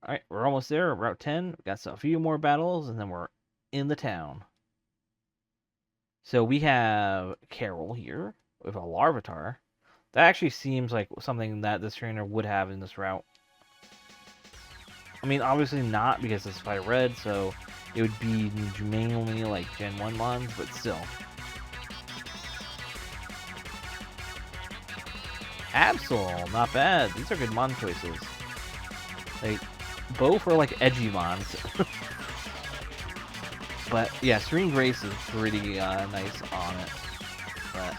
Alright, we're almost there. Route 10. We got a few more battles, and then we're in the town. So we have Carol here with a Larvitar. That actually seems like something that this trainer would have in this route. I mean, obviously not because it's Fire Red, so it would be mainly like Gen 1 mons, but still. Absol, not bad. These are good mon choices. Like, both are like edgy mons. But yeah, Serene Grace is pretty nice on it. But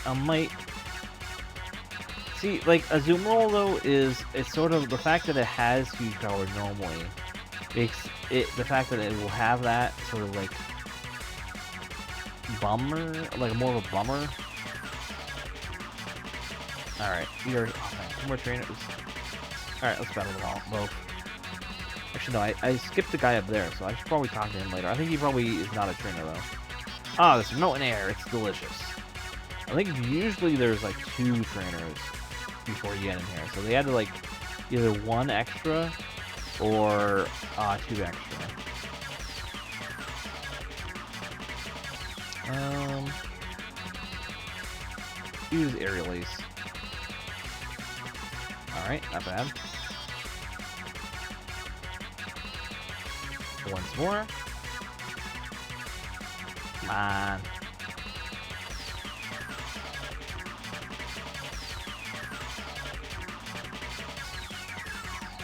I might see, like, Azumarill though it's sort of the fact that it has huge power normally makes it, the fact that it will have that sort of like bummer, like more of a bummer. All right, we are. Oh man, 2 more trainers. All right, let's battle them all both. Actually, no, I skipped the guy up there, so I should probably talk to him later. I think he probably is not a trainer though. Ah, this melting air, it's delicious. I think usually there's like 2 trainers before you get in here, so they had to like either 1 extra or 2 extra. Use Aerial Ace. Alright, not bad. Once more. Come on.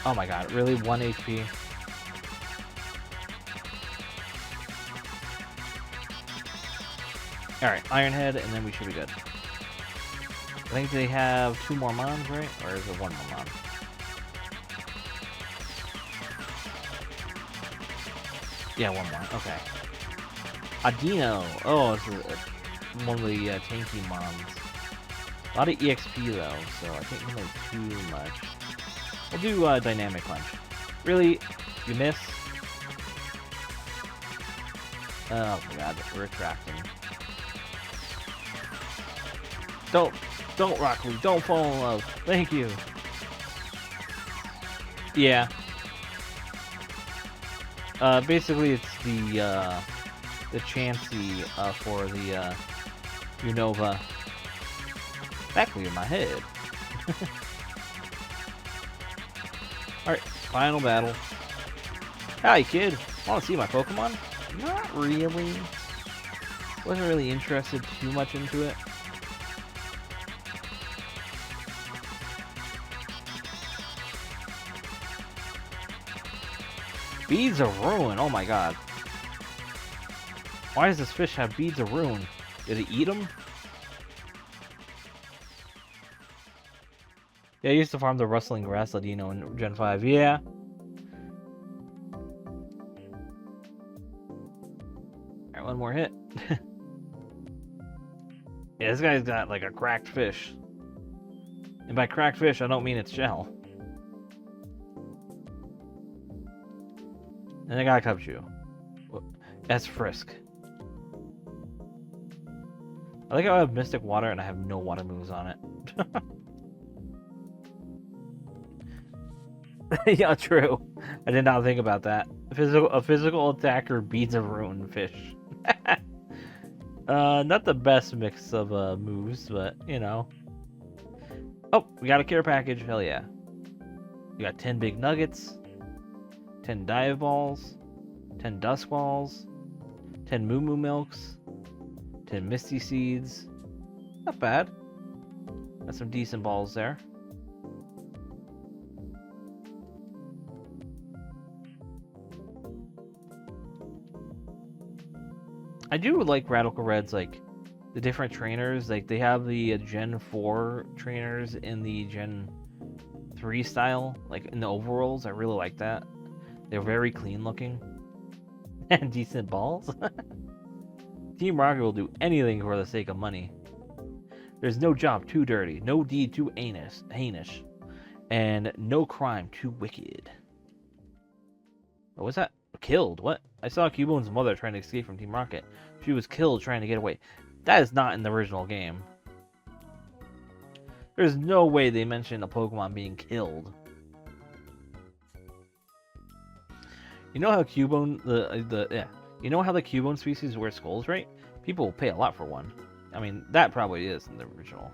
Oh my god, really? 1 HP? Alright, Ironhead, and then we should be good. I think they have 2 more mons, right? Or is it 1 more mon? Yeah, 1 more. Okay. Adino. Oh, it's one of the tanky mons. A lot of EXP though, so I think not too much. We'll do Dynamic Punch. Really? You miss? Oh my god, retracting. Don't Rock Lee, don't fall in love. Thank you. Yeah. Basically it's the Chansey for the Unova. That cleared my head. Alright, final battle. Hi kid, wanna see my Pokemon? Not really. Wasn't really interested too much into it. Beads of Ruin, oh my god. Why does this fish have Beads of Ruin? Did it eat them? Yeah, I used to farm the Rustling Grass Ladino in Gen 5, yeah. Alright, 1 more hit. Yeah, this guy's got like a cracked fish. And by cracked fish, I don't mean its shell. And I got a Cubchoo. That's Frisk. I like how I have Mystic Water and I have no water moves on it. Yeah, true. I did not think about that. A physical attacker Beads of Ruin fish. Not the best mix of moves, but you know. Oh, we got a care package. Hell yeah. We got 10 big nuggets, 10 dive balls, 10 dusk balls, 10 moo moo milks, 10 misty seeds. Not bad. Got some decent balls there. I do like Radical Red's, like, the different trainers. Like, they have the Gen 4 trainers in the Gen 3 style, like, in the overalls. I really like that. They're very clean looking. And decent balls. Team Rocket will do anything for the sake of money. There's no job too dirty, no deed too heinous, and no crime too wicked. What was that? Killed? What? I saw Cubone's mother trying to escape from Team Rocket. She was killed trying to get away. That is not in the original game. There's no way they mentioned a Pokemon being killed. You know how Cubone you know how the Cubone species wear skulls, right? People will pay a lot for one. I mean, that probably is in the original.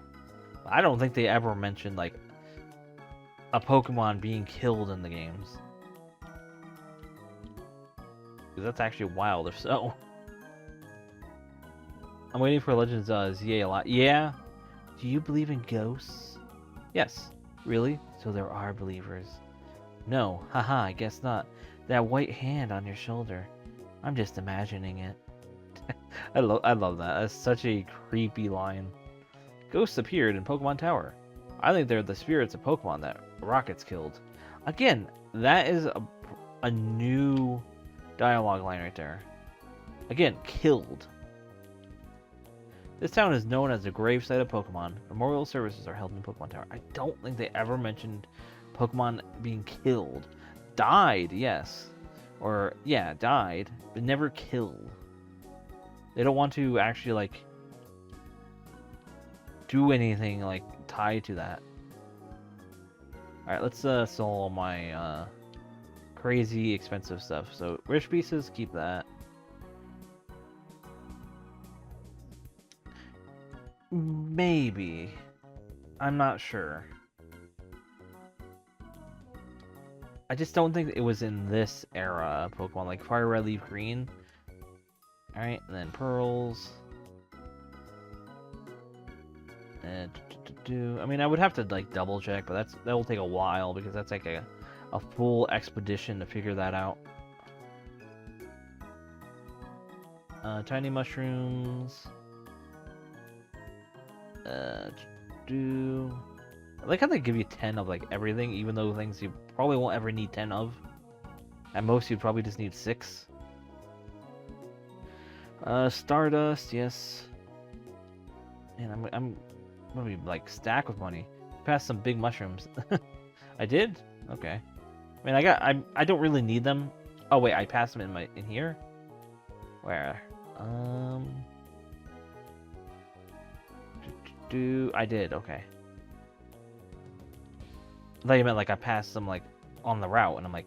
But I don't think they ever mentioned like a Pokemon being killed in the games. Because that's actually wild if so. I'm waiting for Legends ZA a lot. Yeah? Do you believe in ghosts? Yes. Really? So there are believers. No. Haha, I guess not. That white hand on your shoulder. I'm just imagining it. I love that. That's such a creepy line. Ghosts appeared in Pokemon Tower. I think they're the spirits of Pokemon that Rockets killed. Again, that is a new dialogue line right there. Again, killed. This town is known as the gravesite of Pokemon. Memorial services are held in Pokemon Tower. I don't think they ever mentioned Pokemon being killed. Died, yes. Or, yeah, died, but never killed. They don't want to actually, like, do anything, like, tied to that. Alright, let's sell all my crazy expensive stuff. So, rich pieces, keep that. Maybe. I'm not sure. I just don't think it was in this era of Pokemon, like Fire Red, Leaf Green. Alright, and then Pearls. And I mean, I would have to like double check, but that will take a while because that's like a full expedition to figure that out. Tiny mushrooms. I like how they give you 10 of like everything, even though things you probably won't ever need 10 of. At most, you'd probably just need 6. Stardust, yes. And I'm gonna be like stacked with money. Passed some big mushrooms. I did? Okay. I mean, I don't really need them. Oh wait, I passed them in here. Where? I did, okay. I thought you meant like I passed them like on the route, and I'm like,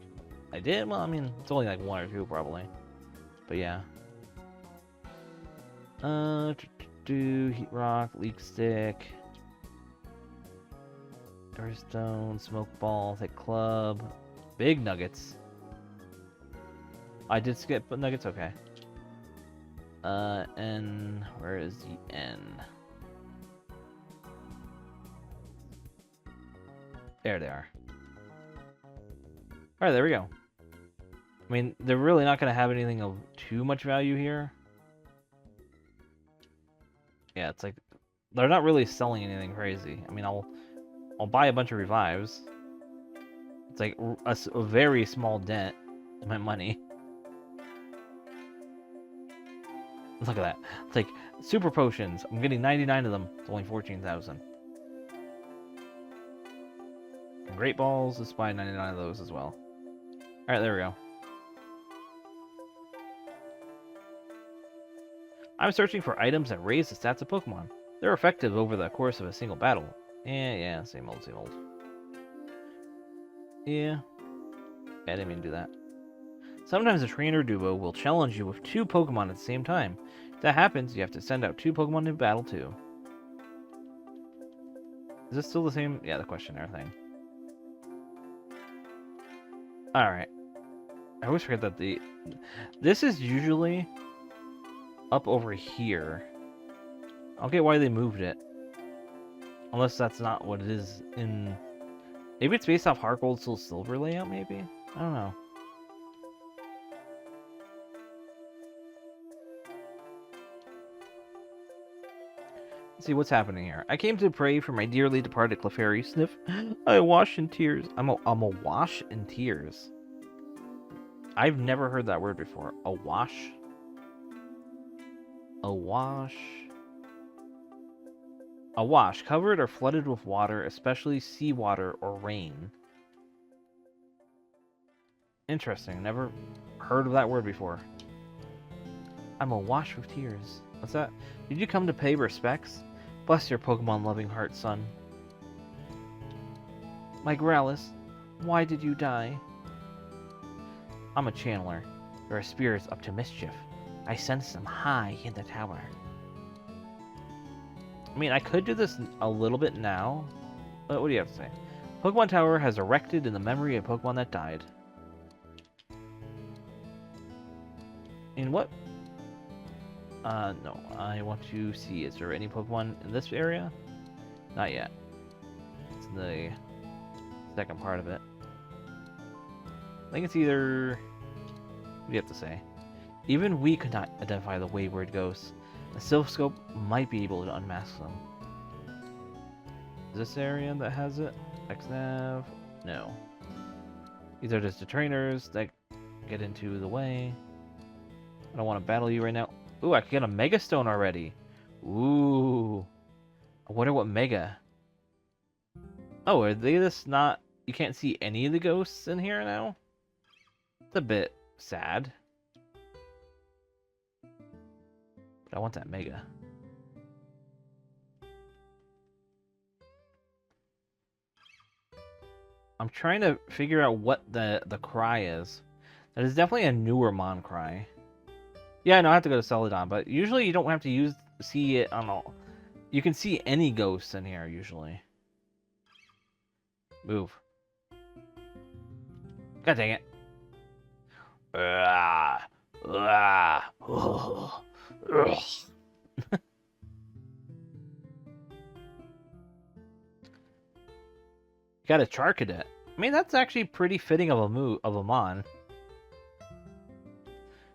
I did? Well, I mean, it's only like 1 or 2 probably. But yeah. Heat Rock, Leak Stick, Earthstone, Smoke Ball, Thick Club, Big Nuggets. I did skip Nuggets, okay. N, where is the N? There they are. Alright, there we go. I mean, they're really not going to have anything of too much value here. Yeah, it's like, they're not really selling anything crazy. I mean, I'll buy a bunch of revives. It's like a very small dent in my money. Look at that. It's like, super potions. I'm getting 99 of them. It's only 14,000. Great balls, let's buy 99 of those as well. Alright, there we go. I'm searching for items that raise the stats of Pokemon. They're effective over the course of a single battle. Yeah, same old, same old. Yeah. I didn't mean to do that. Sometimes a trainer duo will challenge you with 2 Pokemon at the same time. If that happens, you have to send out 2 Pokemon to battle too. Is this still the same? Yeah, the questionnaire thing. Alright. I always forget that this is usually up over here. I don't get why they moved it. Unless that's not what it is in... Maybe it's based off Heart Gold Soul Silver layout, maybe? I don't know. Let's see what's happening here. I came to pray for my dearly departed Clefairy. Sniff. I wash in tears. I'm a wash in tears. I've never heard that word before. A wash? A wash. A wash, covered or flooded with water, especially seawater or rain. Interesting. Never heard of that word before. I'm awash with tears. What's that? Did you come to pay respects? Bless your Pokemon-loving heart, son. My Growlithe, why did you die? I'm a channeler. There are spirits up to mischief. I sense them high in the tower. I mean, I could do this a little bit now, but what do you have to say? Pokemon Tower has erected in the memory of Pokemon that died. In what? No. I want to see, is there any Pokemon in this area? Not yet. It's the second part of it. I think it's either... What do you have to say? Even we could not identify the wayward ghosts. A Silphscope might be able to unmask them. Is this area that has it? XNav? No. These are just the trainers that get into the way. I don't want to battle you right now. Ooh, I can get a Mega Stone already. Ooh. I wonder what Mega... Oh, are they just not... You can't see any of the ghosts in here now? It's a bit sad. But I want that Mega. I'm trying to figure out what the cry is. That is definitely a newer Mon cry. Yeah, no, I have to go to Celadon, but usually you don't have to see it on all. You can see any ghosts in here, usually. Move. God dang it. Got a Charcadet. I mean, that's actually pretty fitting of a Mon.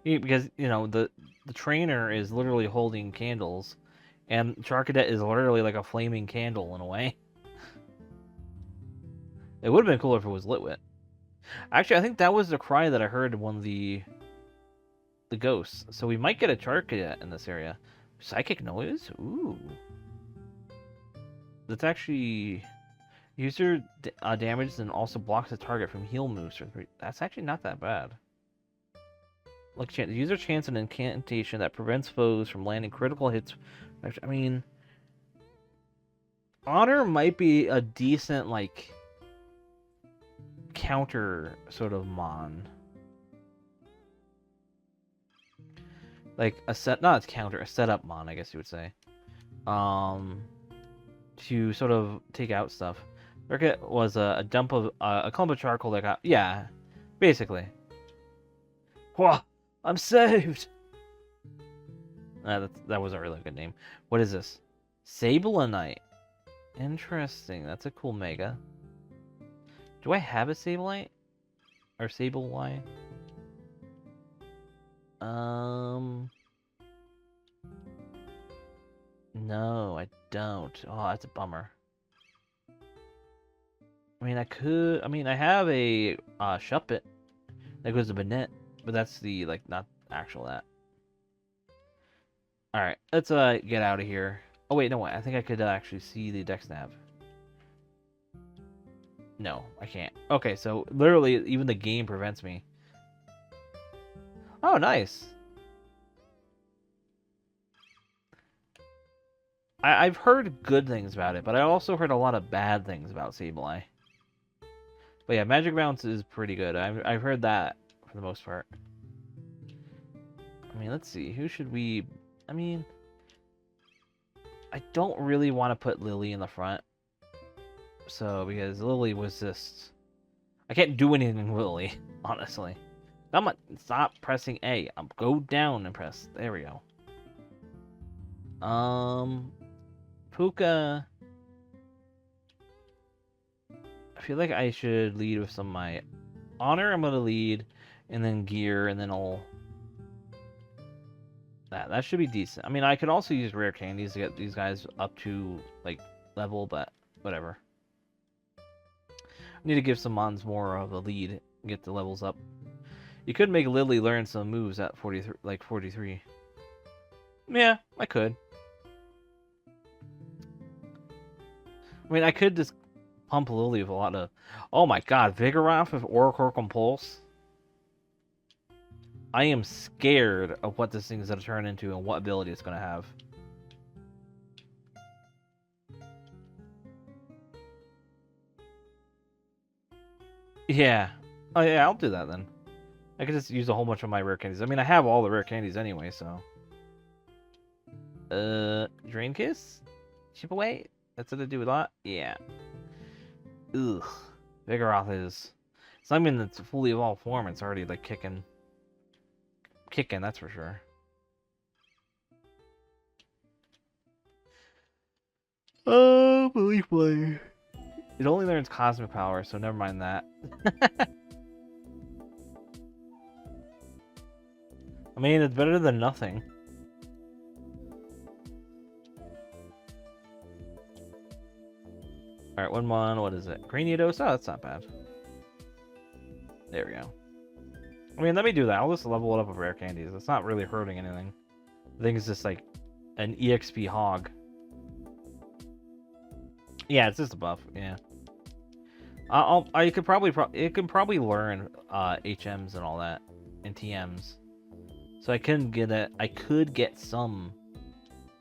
Because, you know, the trainer is literally holding candles, and Charcadet is literally like a flaming candle in a way. It would have been cooler if it was lit with. Actually, I think that was the cry that I heard in one of the ghosts. So we might get a Charcadet in this area. Psychic noise? Ooh. That's actually... User damages and also blocks the target from heal moves for 3. That's actually not that bad. Look, the user chants an incantation that prevents foes from landing critical hits. I mean... Honor might be a decent, like... counter sort of Mon. Like a not a counter, a setup Mon, I guess you would say. To sort of take out stuff. Urket was a dump of a clump of charcoal that got, yeah, basically. Whoa, I'm saved. That wasn't really a good name. What is this? Sablenite. Interesting. That's a cool Mega. Do I have a Sableye? Or Sableye? No, I don't. Oh, that's a bummer. I mean, I have a Shuppet that goes to Banette, but that's the, like, not actual that. Alright, let's get out of here. Oh, wait, no, I think I could actually see the Dex Nav. No, I can't. Okay, so literally even the game prevents me. Oh, nice. I've heard good things about it, but I also heard a lot of bad things about Sableye. But yeah, Magic Bounce is pretty good. I've heard that for the most part. I mean, let's see. Who should we... I mean... I don't really want to put Lily in the front. So, because Lily was just... I can't do anything with Lily, honestly. Stop pressing A. Go down and press. There we go. Puka... I feel like I should lead with some of my honor. I'm going to lead, and then gear, and then I'll... That should be decent. I mean, I could also use rare candies to get these guys up to, like, level, but whatever. I need to give some Mons more of a lead and get the levels up. You could make Lily learn some moves at 43, like 43. Yeah, I could. I mean, I could just pump Lily with a lot of... Oh my god, Vigoroth with Oracle Pulse? I am scared of what this thing is going to turn into and what ability it's going to have. Yeah. Oh yeah, I'll do that then. I could just use a whole bunch of my rare candies. I mean, I have all the rare candies anyway, so. Drain Kiss? Chip away? That's what to do with that? Yeah. Ugh. Vigoroth is. It's not even in its fully evolved form, it's already like kicking. Kicking, that's for sure. Oh, belief play. It only learns cosmic power, so never mind that. I mean, it's better than nothing. Alright, one mon, what is it? Graniados? Oh, that's not bad. There we go. I mean, let me do that. I'll just level it up with rare candies. It's not really hurting anything. I think it's just like an EXP hog. Yeah, it's just a buff. Yeah. It could probably learn HMs and all that, and TMs. So I could get some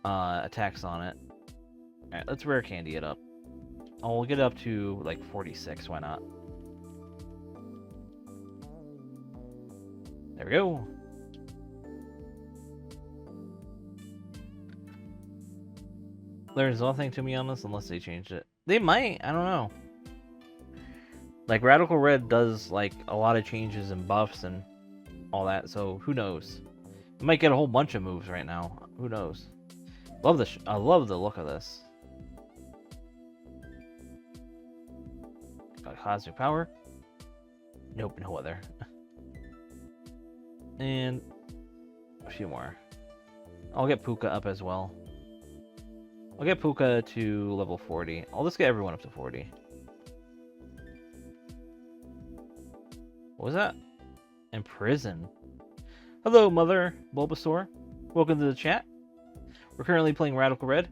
attacks on it. All right, let's rare candy it up. Oh, we'll get it up to like 46. Why not? There we go. There's nothing to me on this unless they changed it. They might. I don't know. Like Radical Red does like a lot of changes and buffs and all that. So who knows? I might get a whole bunch of moves right now. Who knows? I love the look of this. Got cosmic power. Nope, no other. And a few more. I'll get Puka up as well. I'll get Puka to level 40. I'll just get everyone up to 40. What was that? Imprison. Hello, Mother Bulbasaur. Welcome to the chat. We're currently playing Radical Red.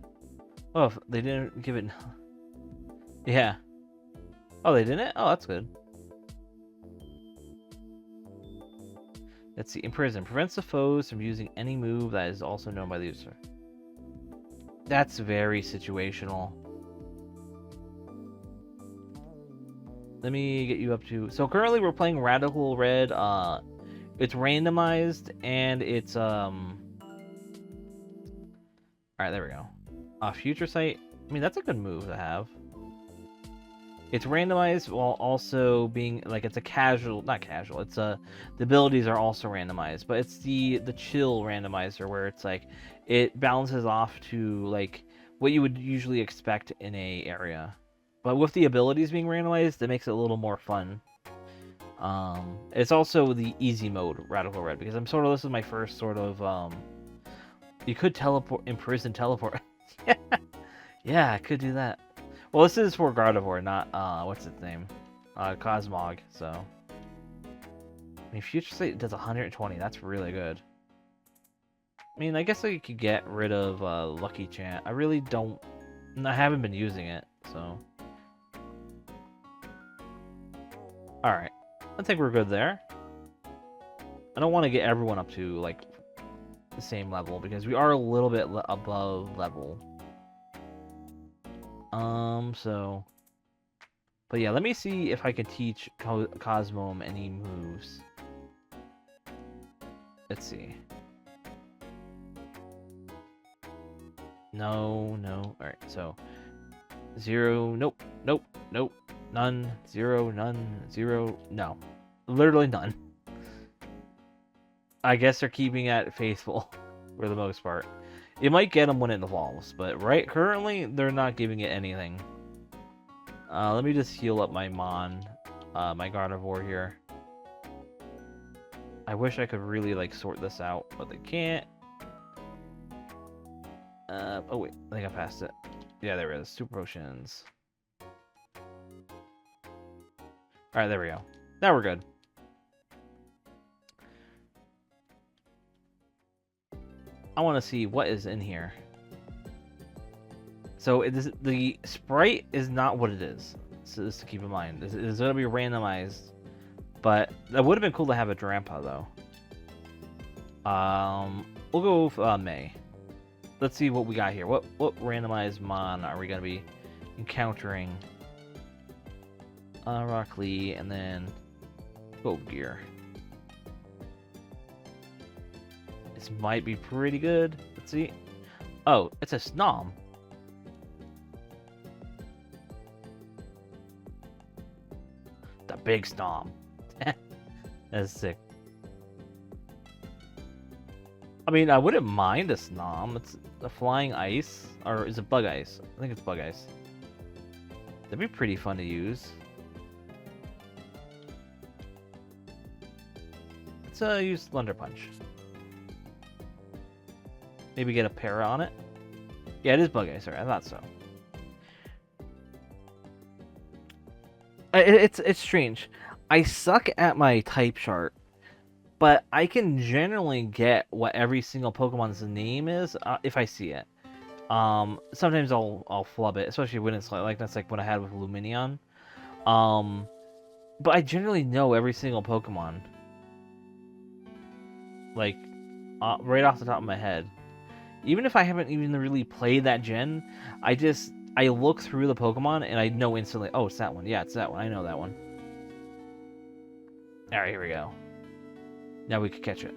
Oh, they didn't give it... Yeah. Oh, they didn't? Oh, that's good. Let's see. Imprison. Prevents the foes from using any move that is also known by the user. That's very situational. Let me get you up to... So currently we're playing Radical Red. It's randomized and it's... Alright, there we go. Future Sight. I mean, that's a good move to have. It's randomized while also being like it's a casual, not casual. It's the abilities are also randomized, but it's the chill randomizer where it's like it balances off to like what you would usually expect in a area, but with the abilities being randomized, it makes it a little more fun. It's also the easy mode Radical Red because this is my first sort of you could teleport, imprison, teleport. Yeah, I could do that. Well, this is for Gardevoir, not, what's its name? Cosmog, so. I mean, Future Sight does 120, that's really good. I mean, I guess I could get rid of, Lucky Chant. I really don't... I haven't been using it, so. Alright. I think we're good there. I don't want to get everyone up to, like, the same level, because we are a little bit above level. So... But yeah, let me see if I can teach Cosmome any moves. Let's see. No. Alright, so... 0, nope, none, 0, none, 0, no. Literally none. I guess they're keeping it faithful for the most part. It might get them when it evolves, but currently they're not giving it anything. Let me just heal up my my Gardevoir here. I wish I could really like sort this out, but they can't. Oh wait, I think I passed it. Yeah, there it is. Super Potions. Alright, there we go. Now we're good. I want to see what is in here. So the sprite is not what it is. So just to keep in mind, it's going to be randomized. But that would have been cool to have a Drampa though. We'll go with May. Let's see what we got here. What randomized mon are we going to be encountering? Rock Lee and then Boat Gear. This might be pretty good. Let's see. Oh, it's a Snom. The big Snom. That's sick. I mean, I wouldn't mind a Snom. It's a flying ice. Or is it bug ice? I think it's bug ice. That'd be pretty fun to use. Let's use Thunder Punch. Maybe get a para on it. Yeah, it is bug ice. Right, I thought so. It's strange. I suck at my type chart, but I can generally get what every single Pokemon's name is if I see it. Sometimes I'll flub it, especially when it's like that's like what I had with Luminion. But I generally know every single Pokemon, like right off the top of my head. Even if I haven't even really played that gen, I look through the Pokemon and I know instantly. Oh, it's that one. Yeah, it's that one. I know that one. All right, here we go. Now we can catch it.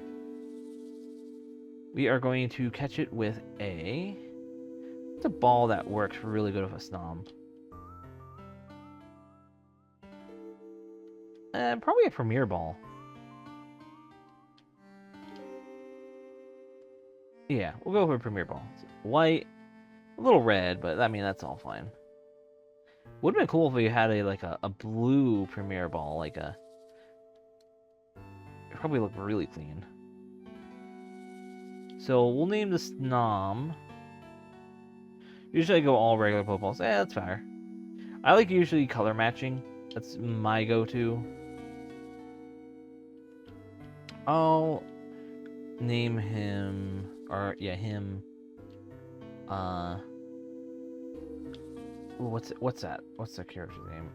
We are going to catch it with it's a ball that works really good with a Snom. Probably a Premier Ball. Yeah, we'll go with a Premier Ball. It's white, a little red, but I mean that's all fine. Would have been cool if we had a blue Premier Ball, like a. It probably look really clean. So we'll name this Snom. Usually I go all regular Pokeballs. That's fair. I like usually color matching. That's my go-to. I'll name him, or yeah, him. What's that? What's that character's name?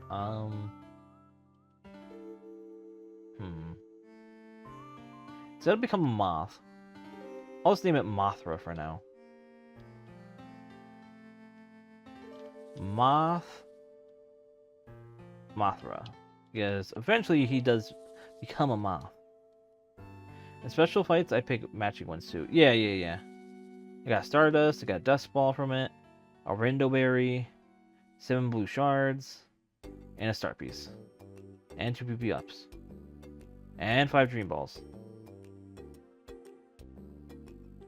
So it'll become a moth. I'll just name it Mothra for now. Mothra. Because eventually he does become a moth. In special fights, I pick matching ones too. Yeah. I got Stardust, I got Dust Ball from it, a Rindo Berry, 7 blue shards, and a Star Piece. And 2 PP ups. And 5 Dream Balls.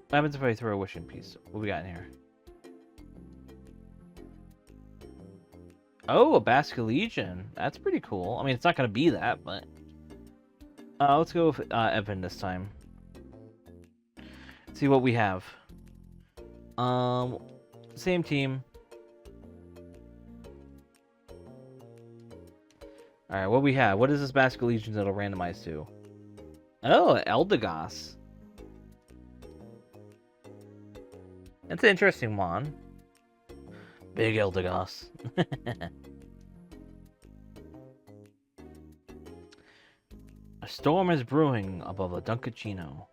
What happens if I throw a Wishing Piece? What we got in here? Oh, a Basculegion. That's pretty cool. I mean, it's not going to be that, but... let's go with Evan this time. Let's see what we have. Same team. Alright, what we have? What is this Basculegion that'll randomize to? Oh, Eldegoss. That's an interesting one. Big Eldegoss. A storm is brewing above a Dunkachino.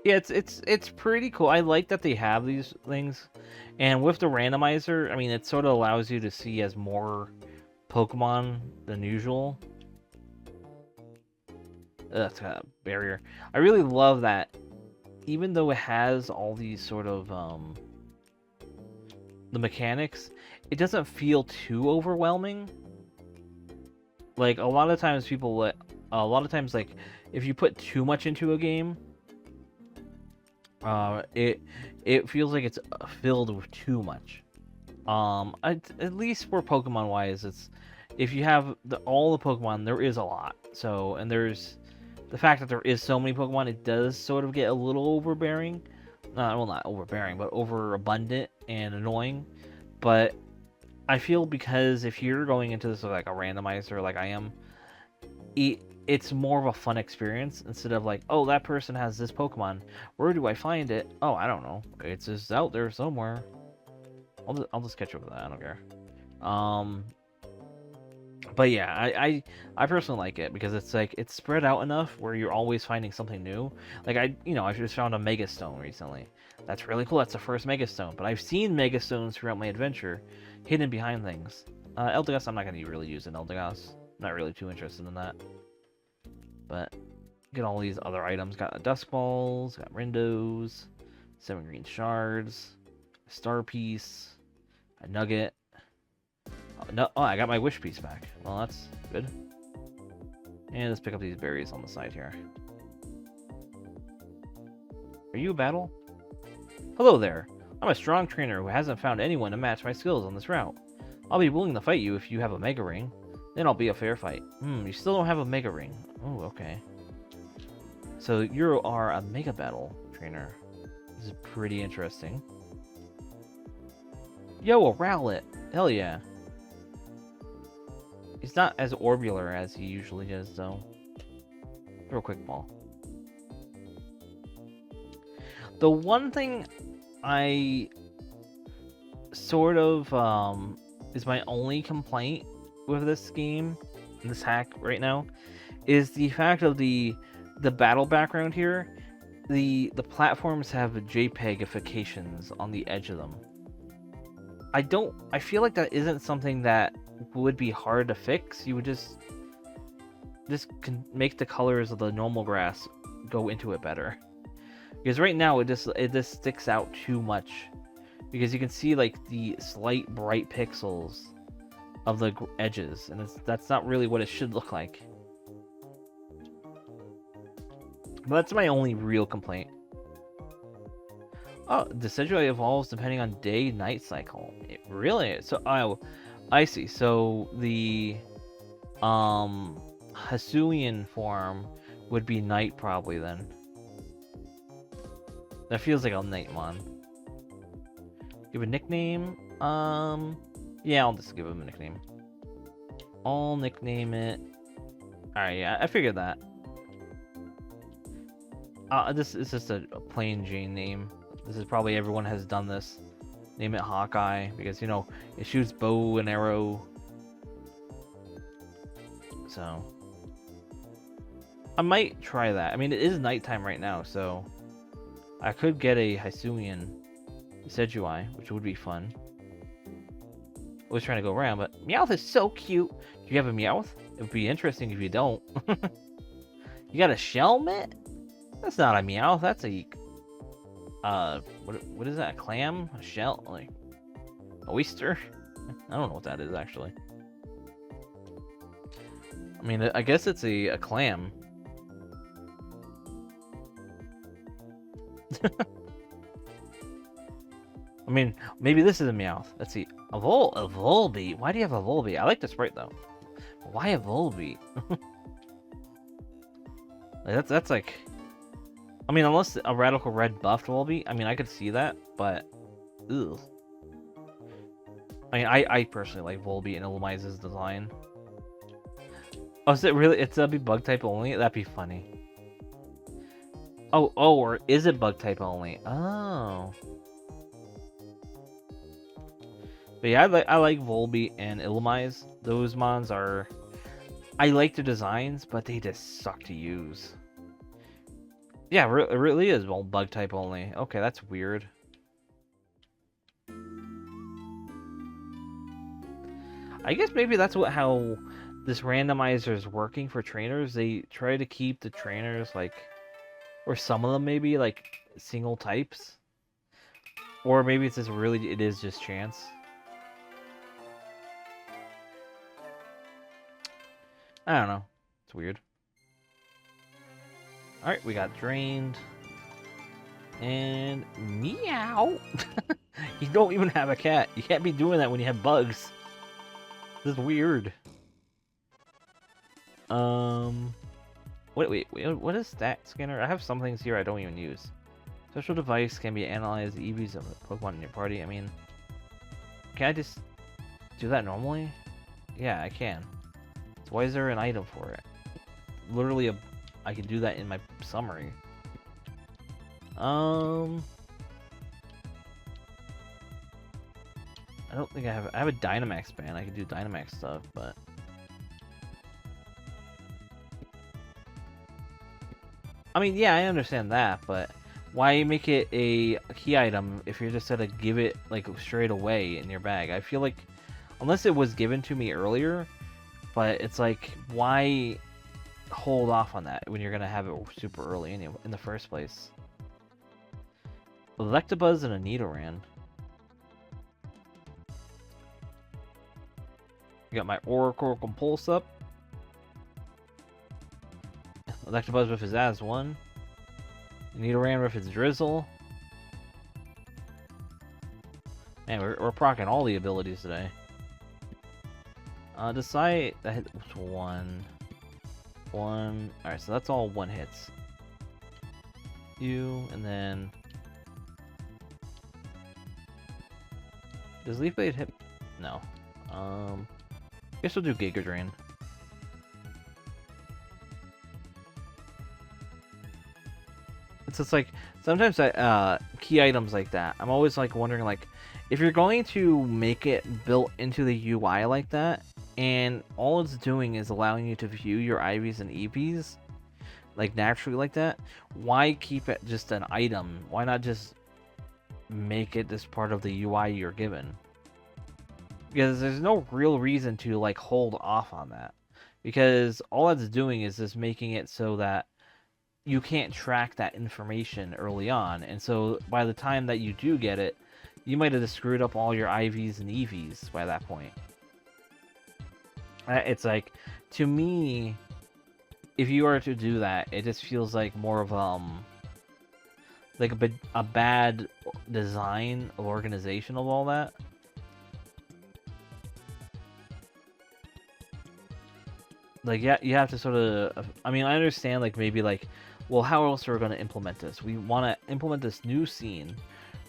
Yeah, it's pretty cool. I like that they have these things, and with the randomizer, I mean, it sort of allows you to see as more Pokemon than usual. That's a barrier. I really love that, even though it has all these sort of the mechanics, it doesn't feel too overwhelming. Like a lot of times like if you put too much into a game, it feels like it's filled with too much. At least for Pokemon wise, it's if you have all the Pokemon, there is a lot. So, and there's the fact that there is so many Pokemon, it does sort of get a little overbearing. Well, not overbearing, but overabundant and annoying. But I feel because if you're going into this with like a randomizer like I am, it's more of a fun experience instead of like, oh, that person has this Pokemon. Where do I find it? Oh, I don't know. It's just out there somewhere. I'll just catch up with that. I don't care. But yeah, I personally like it because it's like it's spread out enough where you're always finding something new. Like I just found a Mega Stone recently. That's really cool. That's the first Mega Stone. But I've seen Mega Stones throughout my adventure, hidden behind things. Eldegoss, I'm not gonna really use an Eldegoss. Not really too interested in that. But get all these other items. Got Dusk Balls, got Rindos, 7 green shards, a star piece, a nugget. Oh, I got my wish piece back. Well, that's good. And let's pick up these berries on the side here. Are you a battle? Hello there. I'm a strong trainer who hasn't found anyone to match my skills on this route. I'll be willing to fight you if you have a Mega Ring. Then I'll be a fair fight. You still don't have a Mega Ring. Oh, okay. So you are a Mega Battle trainer. This is pretty interesting. Yo, a Rowlet. Hell yeah. He's not as orbular as he usually is, though. Throw a quick ball. The one thing I sort of is my only complaint with this game, this hack right now, is the fact of the battle background here. The platforms have JPEGifications on the edge of them. I feel like that isn't something that would be hard to fix. You would just make the colors of the normal grass go into it better. Because right now it just sticks out too much. Because you can see like the slight bright pixels of the edges, and that's not really what it should look like. But that's my only real complaint. Oh, the Decidueye evolves depending on day-night cycle. It really? So, oh, I see. So the Hisuian form would be night probably then. That feels like a Nightmon. Give a nickname? Yeah, I'll just give him a nickname. I'll nickname it. Alright, yeah, I figured that. This is just a plain Jane name. This is probably everyone has done this. Name it Hawkeye, because, you know, it shoots bow and arrow. So I might try that. I mean, it is nighttime right now, so I could get a Hisuian Decidueye, which would be fun. I was trying to go around, but Meowth is so cute. Do you have a Meowth? It would be interesting if you don't. You got a Shelmet? That's not a Meowth. That's a what is that? A clam? A shell? Like oyster? I don't know what that is actually. I mean, I guess it's a clam. I mean, maybe this is a Meowth. Let's see. A Volbeat. Why do you have a Volbeat? I like the sprite though. Why a Volbeat? Like, that's like. I mean, unless a Radical Red buffed Volbeat, I mean, I could see that, but ugh. I mean, I personally like Volbeat and Illumize's design. Oh, is it really? It's be bug type only? That'd be funny. Oh, or is it bug type only? Oh. But yeah, I like Volbeat and Illumise. Those mons are. I like their designs, but they just suck to use. Yeah, it really is bug type only. Okay, that's weird. I guess maybe that's how this randomizer is working for trainers. They try to keep the trainers like, or some of them maybe like single types, or maybe it's just really it is just chance. I don't know. It's weird. Alright, we got drained. And meow! You don't even have a cat. You can't be doing that when you have bugs. This is weird. Wait, what is stat scanner? I have some things here I don't even use. Special device can be analyzed the EVs of a Pokemon in your party. I mean, can I just do that normally? Yeah, I can. So why is there an item for it? Literally I can do that in my summary. I don't think I have a Dynamax band. I can do Dynamax stuff, but I mean, yeah, I understand that, but why make it a key item if you're just gonna give it like straight away in your bag? I feel like Unless it was given to me earlier, but it's like, why hold off on that when you're gonna have it super early in the first place? Electabuzz and a Nidoran. Got my Oracle Compulse up. Electabuzz with his Az-1. Nidoran with his Drizzle. Man, we're procking all the abilities today. Decide that hit one. Alright, so that's all one hits. You, and then... Does Leaf Blade hit? No. Guess we'll do Giga Drain. It's just like, sometimes key items like that, I'm always like wondering, like, if you're going to make it built into the UI like that, and all it's doing is allowing you to view your IVs and EVs, like naturally like that, why keep it just an item? Why not just make it this part of the UI you're given? Because there's no real reason to like hold off on that, because all that's doing is just making it so that you can't track that information early on, and so by the time that you do get it, you might have just screwed up all your IVs and EVs by that point. It's like, to me, if you were to do that, it just feels like more of like a bad design of organization of all that. Like, yeah, you have to sort of, I mean, I understand, like, maybe, like, well, how else are we going to implement this? We want to implement this new scene,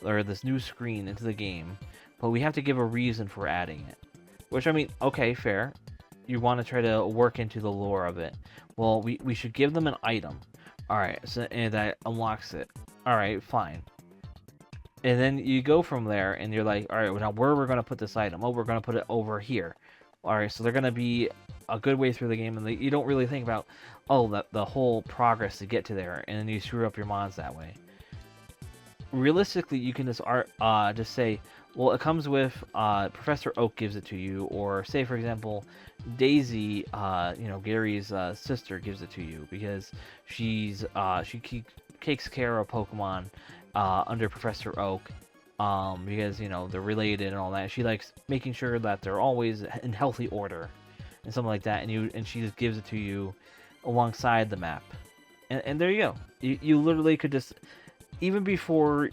or this new screen into the game, but we have to give a reason for adding it. Which, I mean, okay, fair. You want to try to work into the lore of it. Well, we should give them an item. Alright, so, and that unlocks it. Alright, fine. And then you go from there, and you're like, alright, well, now where are we going to put this item? Oh, we're going to put it over here. Alright, so they're going to be a good way through the game, and you don't really think about, oh, the whole progress to get to there, and then you screw up your mods that way. Realistically, you can just say, well, it comes with Professor Oak gives it to you, or say, for example, Daisy, Gary's sister gives it to you because she takes care of Pokemon under Professor Oak, because they're related and all that. She likes making sure that they're always in healthy order and something like that, and she just gives it to you alongside the map, and there you go. You literally could just, even before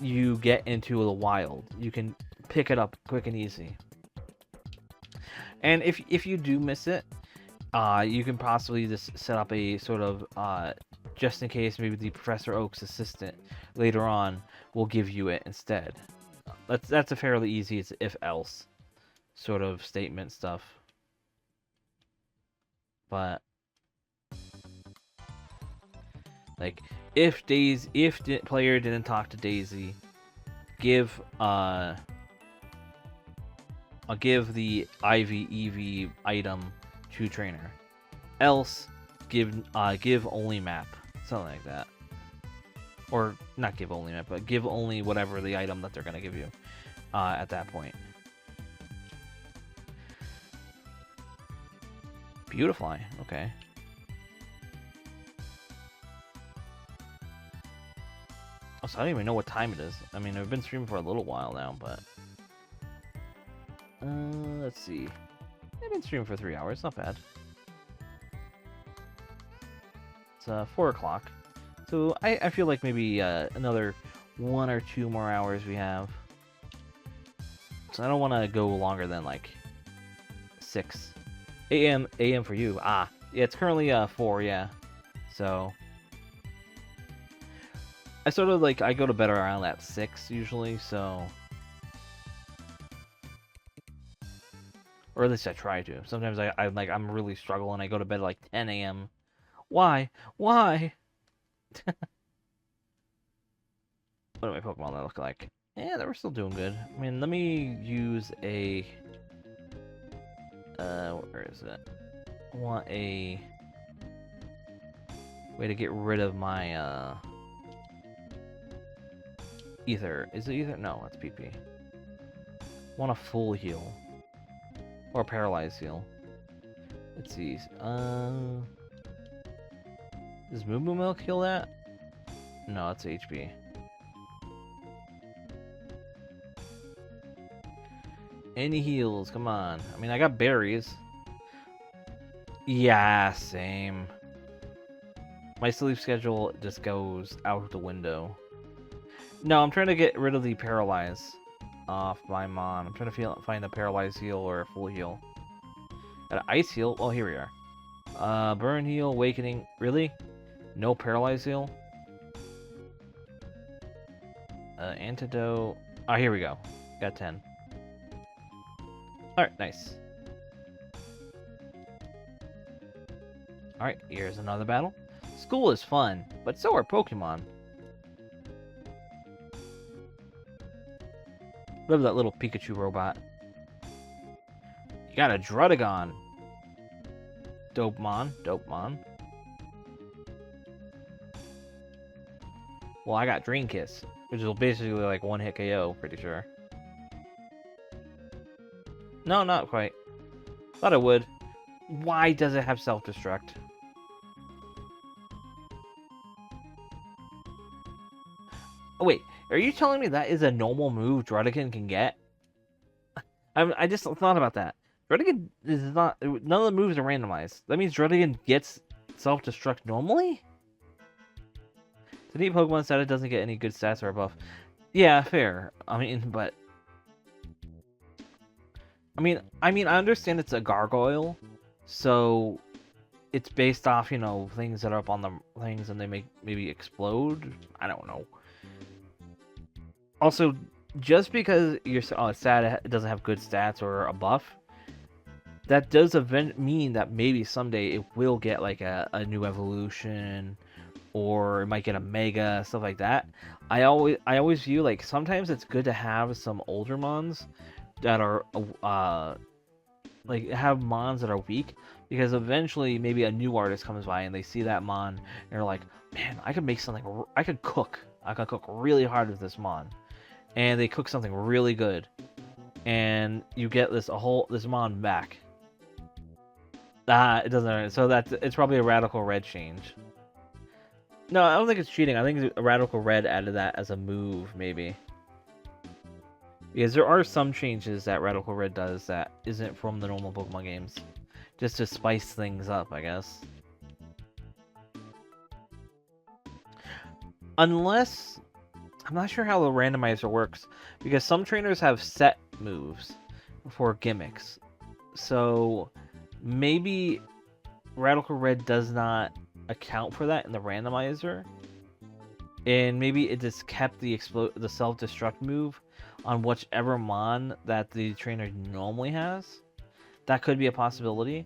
you get into the wild, you can pick it up quick and easy. And if you do miss it, you can possibly just set up a sort of, just in case, maybe the Professor Oak's assistant later on will give you it instead. That's a fairly easy if-else sort of statement stuff. But like, if the player didn't talk to Daisy, give I'll give the IV/EV item to trainer. Else, give only map, something like that. Or not give only map, but give only whatever the item that they're gonna give you at that point. Beautifly, okay. So I don't even know what time it is. I mean, I've been streaming for a little while now, but let's see. I've been streaming for 3 hours, not bad. It's 4 o'clock, so I feel like maybe another 1 or 2 more hours we have. So I don't want to go longer than like 6 a.m. for you. Yeah, it's currently 4, yeah. So I sort of like, I go to bed around that 6 usually, so, or at least I try to. Sometimes I'm really struggling. I go to bed at like 10 a.m. Why? What do my Pokemon look like? Yeah, they were still doing good. I mean, let me use a where is it? I want a way to get rid of my ether. Is it ether? No, it's PP. Want a full heal. Or paralyzed heal. Let's see. Does Moo Moo Milk kill that? No, it's HP. Any heals? Come on. I mean, I got berries. Yeah, same. My sleep schedule just goes out the window. No, I'm trying to get rid of the paralyze off my Mon. I'm trying to find a paralyzed heal or a full heal. An ice heal? Oh, here we are. Burn heal, awakening. Really? No paralyzed heal? Antidote. Oh, here we go. Got 10. Alright, nice. Alright, here's another battle. School is fun, but so are Pokemon. Love that little Pikachu robot. You got a Drudagon. Dope Mon. Well, I got Dream Kiss, which is basically like one hit KO, pretty sure. No, not quite. Thought it would. Why does it have self-destruct? Oh, wait. Are you telling me that is a normal move Drudagon can get? I just thought about that. Drudagon is not... None of the moves are randomized. That means Drudagon gets self-destruct normally? The neat Pokemon said it doesn't get any good stats or a buff. Yeah, fair. I mean, I understand it's a gargoyle, so it's based off, you know, things that are up on the things and they maybe explode. I don't know. Also, just because it's sad it doesn't have good stats or a buff, that does mean that maybe someday it will get like a new evolution, or it might get a mega, stuff like that. I always view like sometimes it's good to have some older mons that are like have mons that are weak, because eventually maybe a new artist comes by and they see that mon and they're like, man, I could make something. I could cook really hard with this mon, and they cook something really good, and you get this mon back. It doesn't. So it's probably a Radical Red change. No, I don't think it's cheating. I think Radical Red added that as a move, maybe. Because there are some changes that Radical Red does that isn't from the normal Pokemon games. Just to spice things up, I guess. Unless... I'm not sure how the randomizer works, because some trainers have set moves for gimmicks. So, maybe Radical Red does not account for that in the randomizer, and maybe it just kept the self-destruct move on whichever mon that the trainer normally has. That could be a possibility,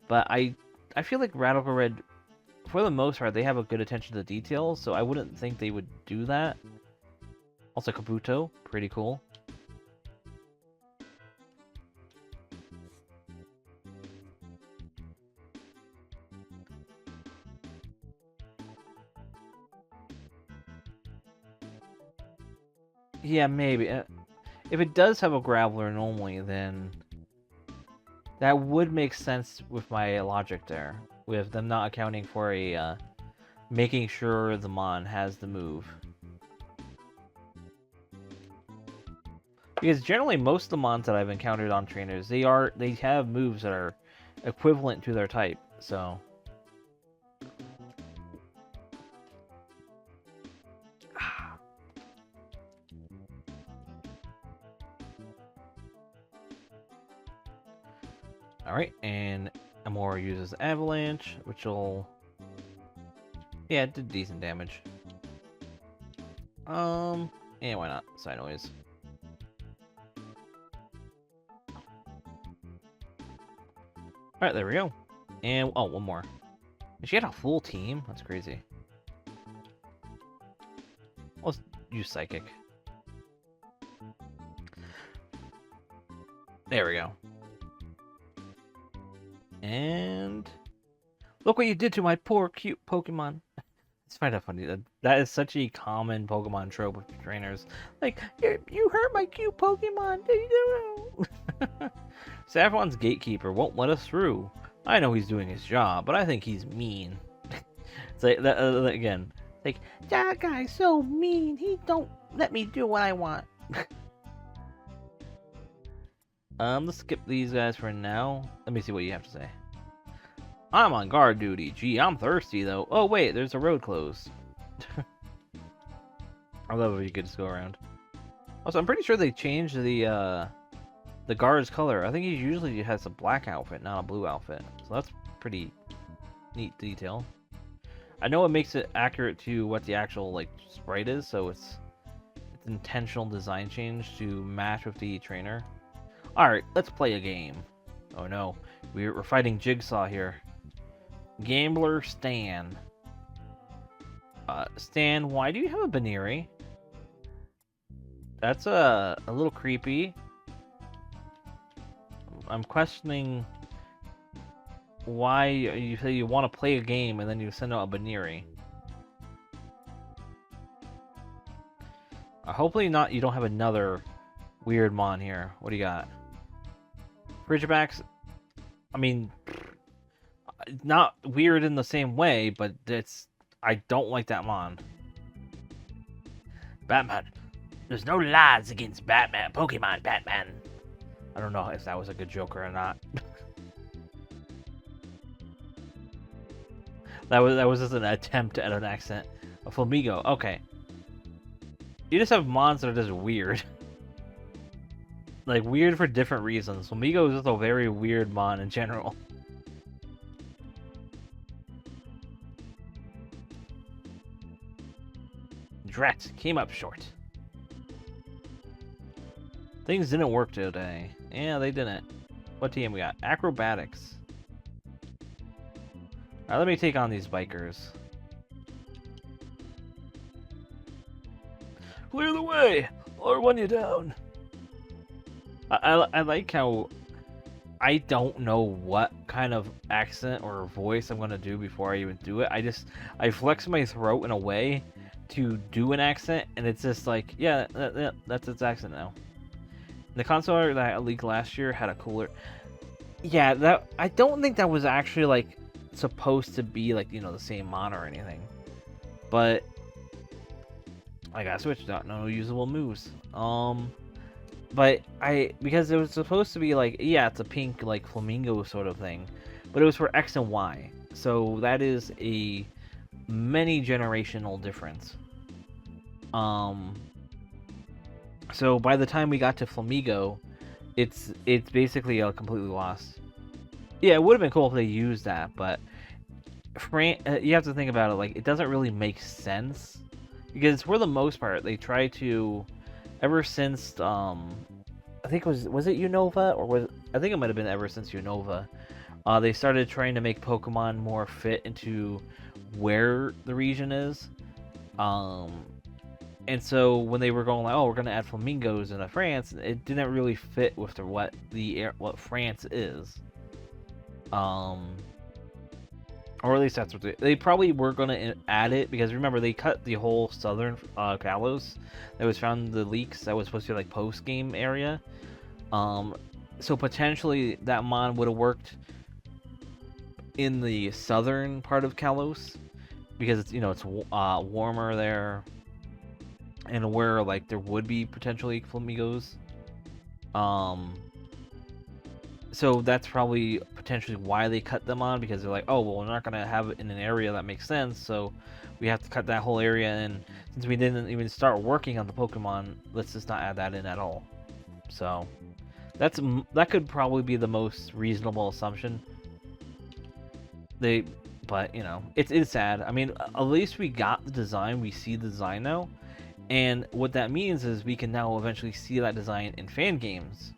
but I feel like Radical Red, for the most part, they have a good attention to detail, so I wouldn't think they would do that. Also, Kabuto, pretty cool. Yeah, maybe. If it does have a Graveler normally, then that would make sense with my logic there. With them not accounting for a making sure the mon has the move. Because generally most of the mons that I've encountered on trainers, they have moves that are equivalent to their type, so... Alright, and Amora uses Avalanche, which will... Yeah, it did decent damage. Yeah, why not? Side noise. Alright, there we go. And, oh, one more. She had a full team? That's crazy. Let's use Psychic. There we go. And look what you did to my poor, cute Pokemon. It's kind of funny. That is such a common Pokemon trope with trainers. Like, you hurt my cute Pokemon. Saffron's gatekeeper won't let us through. I know he's doing his job, but I think he's mean. It's like that again. Like, that guy's so mean. He don't let me do what I want. Let's skip these guys for now. Let me see what you have to say. I'm on guard duty. Gee, I'm thirsty though. Oh wait, there's a road closed. I love if you could just go around. Also, I'm pretty sure they changed the guard's color. I think he usually has a black outfit, not a blue outfit. So that's pretty neat detail. I know it makes it accurate to what the actual like sprite is, so it's intentional design change to match with the trainer. Alright, let's play a game. Oh no, we're fighting Jigsaw here. Gambler Stan. Stan, why do you have a Baneri? That's a little creepy. I'm questioning why you say you want to play a game and then you send out a Baneri. Hopefully not. You don't have another weird mon here. What do you got? Ridgebacks. I mean, not weird in the same way, but I don't like that mon. Batman. There's no lies against Batman. Pokemon Batman. I don't know if that was a good joke or not. that was just an attempt at an accent. A Flamigo. Okay. You just have mons that are just weird. Like, weird for different reasons. Flamigo is just a very weird mon in general. Drat came up short. Things didn't work today. Yeah, they didn't. What team we got? Acrobatics. Alright, let me take on these bikers. Clear the way, or run you down. I like how I don't know what kind of accent or voice I'm gonna do before I even do it. I flex my throat in a way to do an accent, and it's just like, yeah, that's its accent now. The console art that leaked last year had a cooler. Yeah, that I don't think that was actually like supposed to be like, you know, the same mon or anything. But I got switched out. No usable moves. But because it was supposed to be like, yeah, it's a pink like flamingo sort of thing, but it was for X and Y. So that is a many generational difference. So by the time we got to Flamigo, it's basically completely lost. Yeah, it would have been cool if they used that, but you have to think about it, like, it doesn't really make sense, because for the most part they try to, ever since I think was it Unova, or I think it might have been ever since Unova, they started trying to make Pokemon more fit into where the region is. And so when they were going like, oh, we're gonna add flamingos into France, it didn't really fit with what France is. Or at least that's what they probably were gonna add it, because remember they cut the whole southern Kalos that was found in the leaks that was supposed to be like post game area. So potentially that mon would have worked in the southern part of Kalos, because it's, you know, it's warmer there. And where like there would be potentially flamingos, so that's probably potentially why they cut them on, because they're like, oh well, we're not gonna have it in an area that makes sense, so we have to cut that whole area. And since we didn't even start working on the Pokemon, let's just not add that in at all. So that could probably be the most reasonable assumption. But you know, it's sad. I mean, at least we got the design. We see the design now. And what that means is we can now eventually see that design in fan games,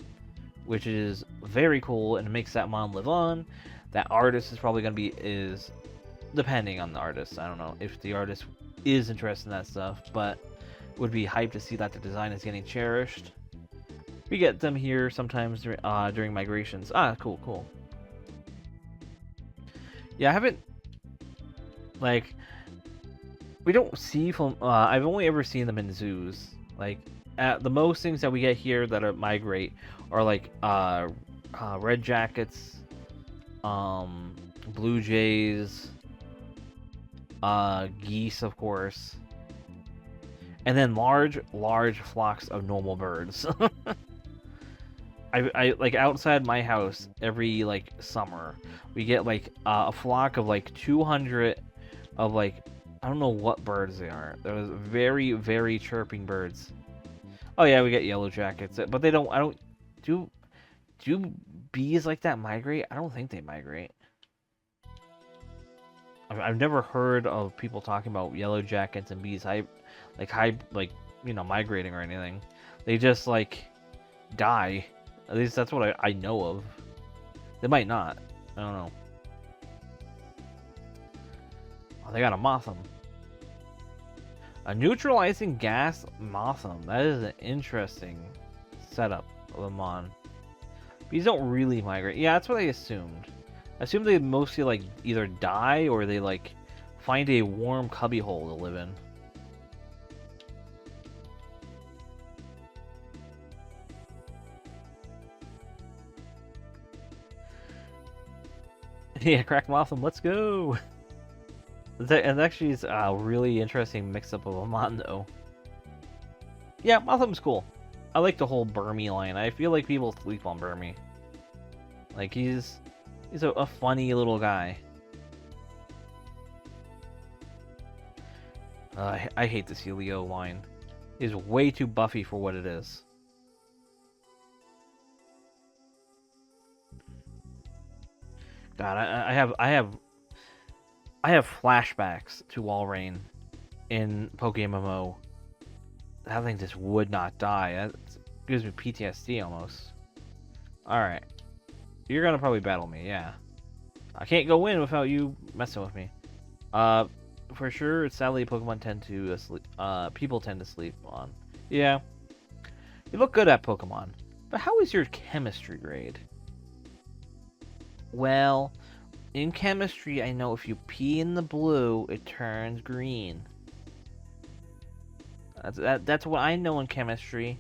which is very cool, and it makes that mon live on. That artist is probably going to be, depending on the artist. I don't know if the artist is interested in that stuff, but would be hyped to see that the design is getting cherished. We get them here sometimes during migrations. Ah, cool. Yeah, I haven't, like, we don't see I've only ever seen them in zoos. Like, the most things that we get here that are migrate are like red jackets, blue jays, geese, of course, and then large flocks of normal birds. I like outside my house every like summer we get like a flock of like 200 of like I don't know what birds they are. They're very chirping birds. Oh yeah, we get yellow jackets, but they don't. I don't do bees like that migrate? I don't think they migrate. I've never heard of people talking about yellow jackets and bees migrating or anything. They just like die. At least that's what I know of. They might not. I don't know. Oh, they got a Motham. A neutralizing gas Motham. That is an interesting setup of a mon. Bees don't really migrate. Yeah, that's what I assumed. I assumed they mostly like either die or they like find a warm cubbyhole to live in. Yeah, crack Motham, let's go! And actually, it's a really interesting mix-up of a mon, though. Yeah, Motham's cool. I like the whole Burmy line. I feel like people sleep on Burmy. Like, he's a funny little guy. I hate this Helio line. It's way too buffy for what it is. God, I have flashbacks to Walrein in Pokémon. That thing just would not die. That gives me PTSD almost. Alright. You're gonna probably battle me, yeah. I can't go in without you messing with me. For sure, sadly, Pokemon tend to sleep. People tend to sleep on. Yeah. You look good at Pokemon. But how is your chemistry grade? Well, in chemistry, I know if you pee in the blue, it turns green. That's what I know in chemistry.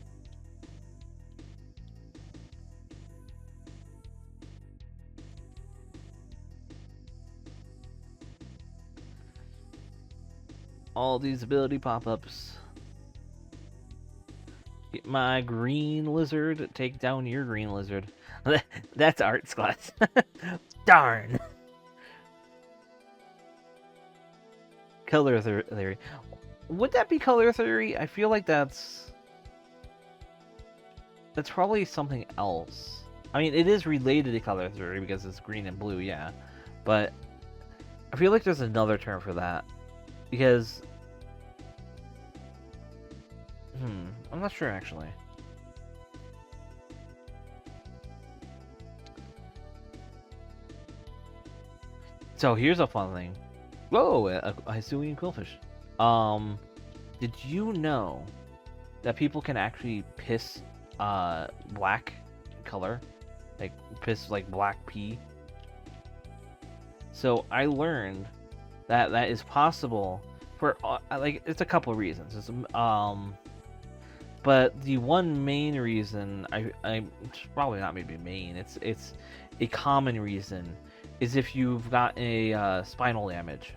All these ability pop-ups. Get my green lizard, take down your green lizard. That's arts class. Darn. Color theory. Would that be color theory? I feel like that's probably something else. I mean, it is related to color theory because it's green and blue, yeah. But I feel like there's another term for that. Because I'm not sure actually. So here's a fun thing. Whoa, a Hisuian quillfish. Did you know that people can actually piss black color? Like piss like black pee? So I learned that that is possible for like it's a couple of reasons. It's, but the one main reason I'm probably not maybe main. It's a common reason is if you've got a spinal damage.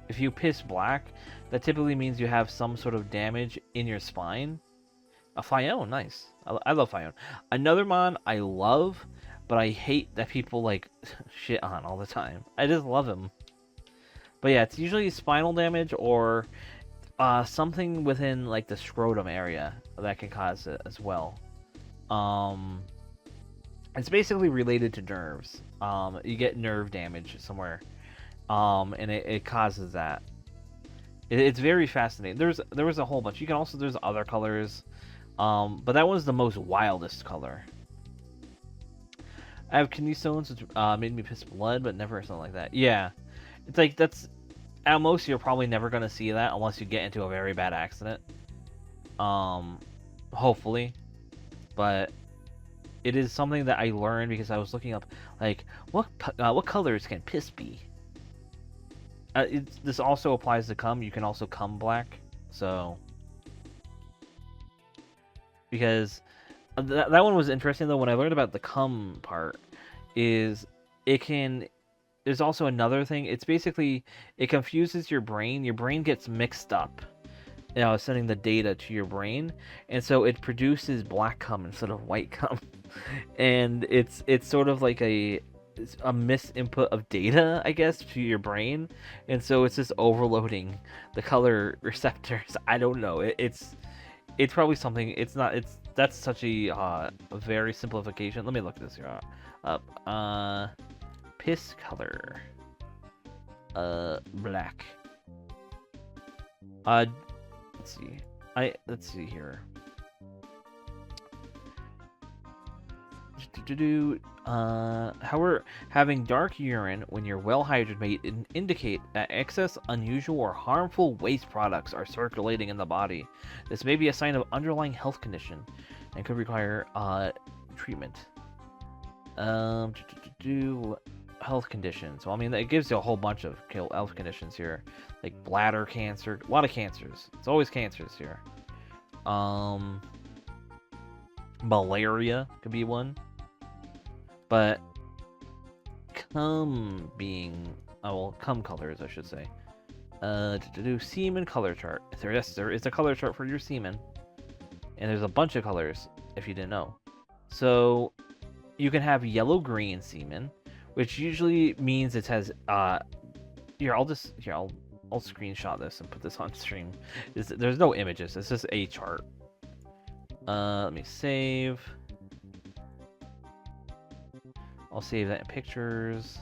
If you piss black, that typically means you have some sort of damage in your spine. A Phione, nice. I love Phione. Another mon I love, but I hate that people like shit on all the time. I just love him. But yeah, it's usually spinal damage or something within like the scrotum area that can cause it as well. It's basically related to nerves. You get nerve damage somewhere, and it causes that. It's very fascinating. There was a whole bunch. You can also there's other colors, but that was the most wildest color. I have kidney stones, which made me piss blood, but never something like that. Yeah, it's like that's at most you're probably never gonna see that unless you get into a very bad accident. Hopefully, but it is something that I learned because I was looking up like what colors can piss be. This also applies to cum. You can also cum black. So because that one was interesting though. When I learned about the cum part, is it can. There's also another thing. It's basically it confuses your brain. Your brain gets mixed up. Sending the data to your brain, and so it produces black cum instead of white cum, and it's sort of like a misinput of data, I guess, to your brain, and so it's just overloading the color receptors. I don't know. It's probably something. It's not. That's such a very simplification. Let me look this here up. Piss color. Black. Let's see. Let's see here. However, having dark urine when you're well hydrated may indicate that excess, unusual, or harmful waste products are circulating in the body. This may be a sign of underlying health condition and could require treatment. Health conditions. Well, I mean, it gives you a whole bunch of health conditions here, like bladder cancer, a lot of cancers. It's always cancers here. Malaria could be one. But cum colors, I should say. To do semen color chart. Yes, there is a color chart for your semen, and there's a bunch of colors if you didn't know. So you can have yellow-green semen, which usually means it has I'll screenshot this and put this on stream. There's no images. It's just a chart. Let me save. I'll save that in pictures.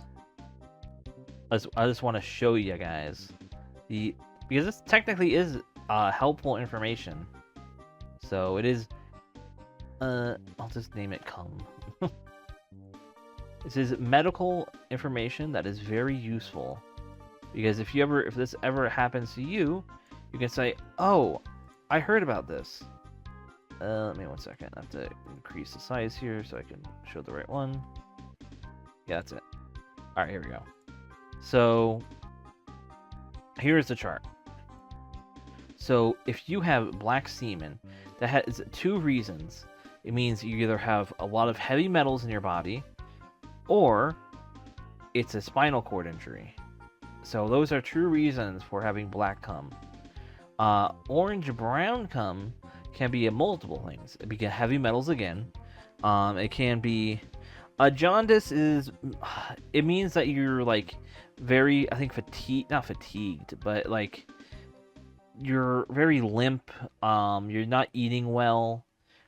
I just want to show you guys because this technically is helpful information. So it is. I'll just name it cum. This is medical information that is very useful, because if this ever happens to you, you can say, "Oh, I heard about this." Let me 1 second. I have to increase the size here so I can show the right one. Yeah, that's it. All right, here we go. So here's the chart. So if you have black semen, that has 2 reasons. It means you either have a lot of heavy metals in your body, or it's a spinal cord injury. So those are true reasons for having black cum. Orange-brown cum can be multiple things. It can be heavy metals again. It can be jaundice it means that you're like very, I think, not fatigued, but like you're very limp. You're not eating well.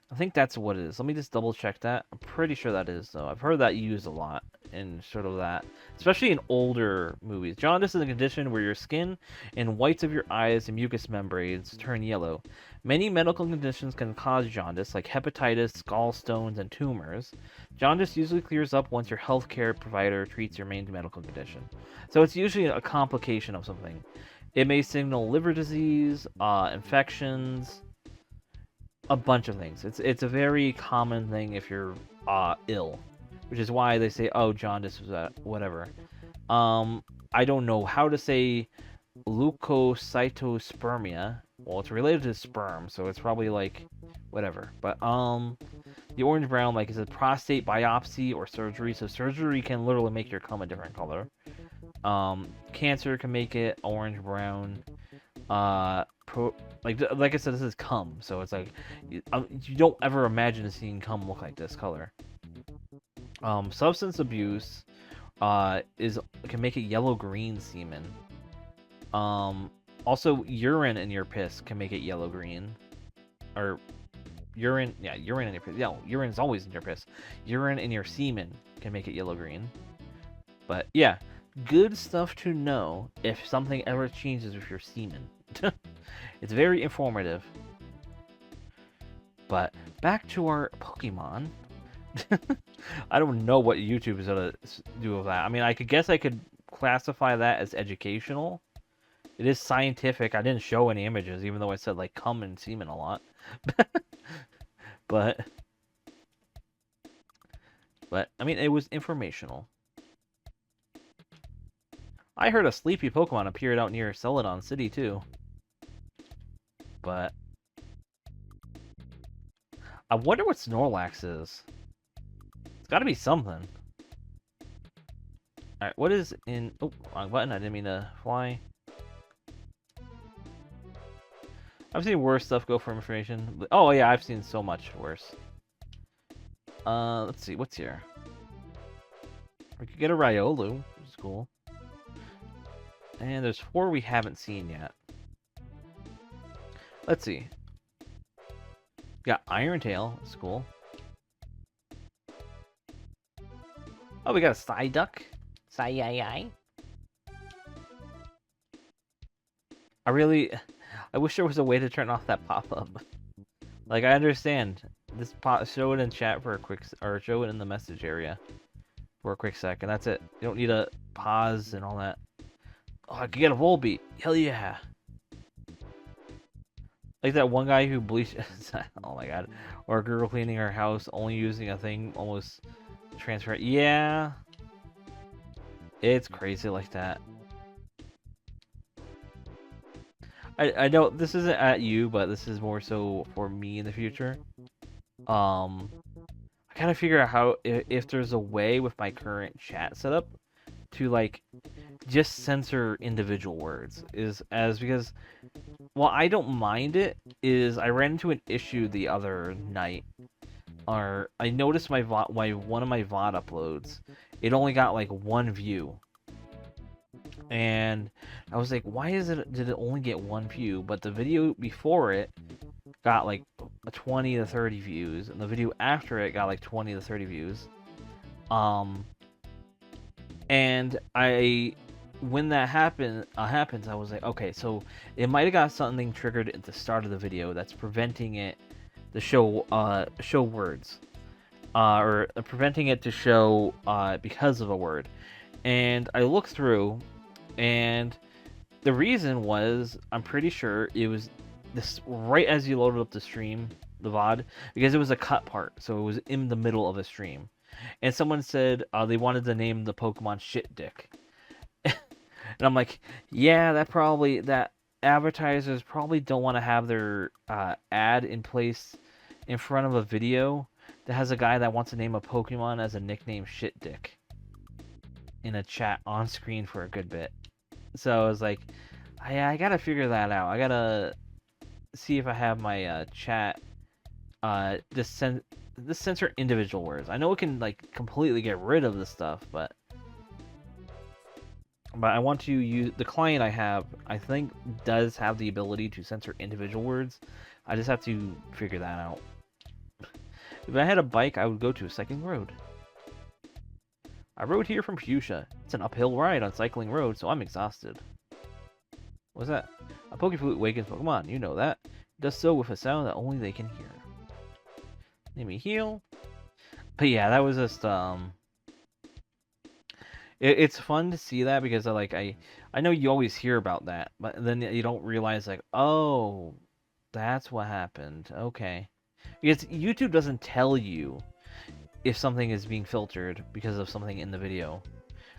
I think that's what it is. Let me just double check that. I'm pretty sure that is, though. I've heard that used a lot in sort of that, especially in older movies. Jaundice is a condition where your skin and whites of your eyes and mucous membranes turn yellow. Many medical conditions can cause jaundice, like hepatitis, gallstones, and tumors. Jaundice usually clears up once your healthcare provider treats your main medical condition. So it's usually a complication of something. It may signal liver disease, infections, a bunch of things. It's a very common thing if you're ill, which is why they say, oh, jaundice was whatever. I don't know how to say leukocytospermia. Well, it's related to sperm, so it's probably like whatever. But the orange brown, like, is a prostate biopsy or surgery. So surgery can literally make your cum a different color. Cancer can make it orange brown. Like I said, this is cum, so it's like you don't ever imagine seeing cum look like this color. Substance abuse can make it yellow-green semen. Also, urine in your piss can make it yellow-green, or urine in your piss. Yeah, urine is always in your piss. Urine in your semen can make it yellow-green. But yeah, good stuff to know if something ever changes with your semen. It's very informative. But back to our Pokemon. I don't know what YouTube is gonna do with that. I mean, I could classify that as educational. It is scientific. I didn't show any images, even though I said like cum and semen a lot. but I mean, it was informational. I heard a sleepy Pokemon appeared out near Celadon City too. But I wonder what Snorlax is. It's got to be something. All right, what is in? Oh, wrong button. I didn't mean to fly. I've seen worse stuff go for information. Oh yeah, I've seen so much worse. Let's see, what's here? We could get a Riolu, which is cool. And there's 4 we haven't seen yet. Let's see. Got Iron Tail, that's cool. Oh, we got a Psyduck. Psy-yi-yi. I wish there was a way to turn off that pop-up. Like, I understand. Show it in chat for a quick, or show it in the message area for a quick second. That's it. You don't need a pause and all that. Oh, I could get a Volbeat. Hell yeah. Like that one guy who bleached. Oh my god. Or a girl cleaning her house only using a thing almost transparent. Yeah. It's crazy like that. I know this isn't at you, but this is more so for me in the future. I kind of figure out how if there's a way with my current chat setup to like just censor individual words because while I don't mind it, is I ran into an issue the other night. Or I noticed one of my VOD uploads, it only got like 1 view. And I was like, why did it only get 1 view? But the video before it got like 20 to 30 views, and the video after it got like 20 to 30 views. And when that happens, I was like, okay, so it might have got something triggered at the start of the video that's preventing it to show words, or preventing it to show because of a word. And I looked through, and the reason was, I'm pretty sure it was this right as you loaded up the stream, the VOD, because it was a cut part, so it was in the middle of a stream. And someone said they wanted to name the Pokemon Shit Dick. And I'm like, yeah, that advertisers probably don't want to have their ad in place in front of a video that has a guy that wants to name a Pokemon as a nickname Shit Dick in a chat on screen for a good bit. So I was like, I gotta figure that out. I gotta see if I have my chat just censor individual words. I know it can like completely get rid of this stuff, but I want to use the client I have. I think does have the ability to censor individual words. I just have to figure that out. If I had a bike, I would go to a cycling road. I rode here from Fuchsia. It's an uphill ride on cycling road, so I'm exhausted. What's that? A Pokeflute awakens Pokemon. You know that. It does so with a sound that only they can hear. Let me heal. But yeah, that was just it's fun to see that because I know you always hear about that, but then you don't realize like, oh, that's what happened. Okay. Because YouTube doesn't tell you if something is being filtered because of something in the video.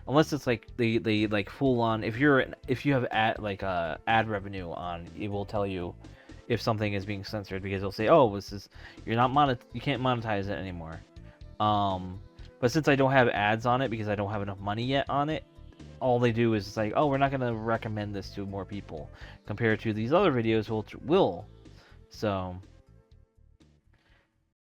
Unless it's like they like full on, if you have ad revenue on, it will tell you if something is being censored, because they'll say, oh, you can't monetize it anymore. But since I don't have ads on it because I don't have enough money yet on it, all they do is like, oh, we're not gonna recommend this to more people compared to these other videos which will. So